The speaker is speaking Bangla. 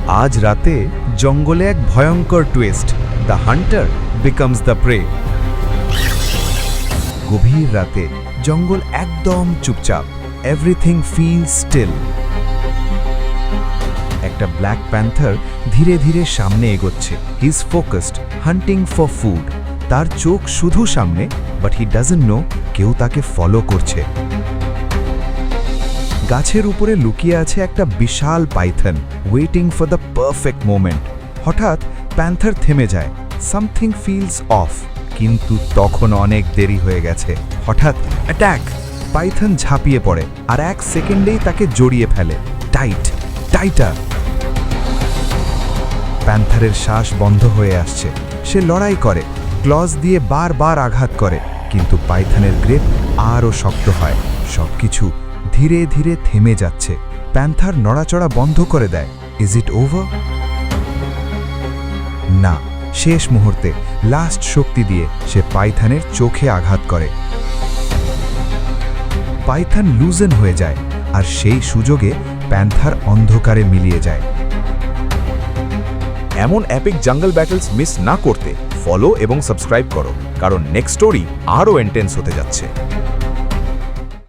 আজ রাতে জঙ্গলে এক ভয়ঙ্কর twist, the hunter becomes the prey. গভীর রাতে জঙ্গল একদম চুপচাপ, এভরিথিং ফিলস স্টিল। একটা ব্ল্যাক প্যান্থার ধীরে ধীরে সামনে এগোচ্ছে। He is focused, hunting for food. তার চোখ শুধু সামনে, বাট হি ডাজন্ট নো কেউ তাকে ফলো করছে। গাছের উপরে লুকিয়ে আছে একটা বিশাল python, waiting for the perfect moment. হঠাৎ প্যান্থার থেমে যায়। সামথিং ফিলস অফ, কিন্তু তখন অনেক দেরি হয়ে গেছে। হঠাৎ অ্যাটাক! পাইথন ঝাঁপিয়ে পড়ে আর এক সেকেন্ডেই তাকে জড়িয়ে ফেলে। টাইটার! প্যান্থারের শ্বাস বন্ধ হয়ে আসছে। সে লড়াই করে, ক্লজ দিয়ে বারবার আঘাত করে, কিন্তু পাইথনের গ্রিপ আরও শক্ত হয়। সবকিছু ধীরে ধীরে থেমে যাচ্ছে। প্যান্থার নড়াচড়া বন্ধ করে দেয়। Is it over? না, শেষ মুহূর্তে লাস্ট শক্তি দিয়ে সে পাইথনের চোখে আঘাত করে। পাইথন লুজেন হয়ে যায়, আর সেই সুযোগে প্যান্থার অন্ধকারে মিলিয়ে যায়। এমন অ্যাপিক জঙ্গল ব্যাটলস মিস না করতে ফলো এবং সাবস্ক্রাইব করো, কারণ নেক্সট স্টোরি আরও ইন্টেন্স হতে যাচ্ছে।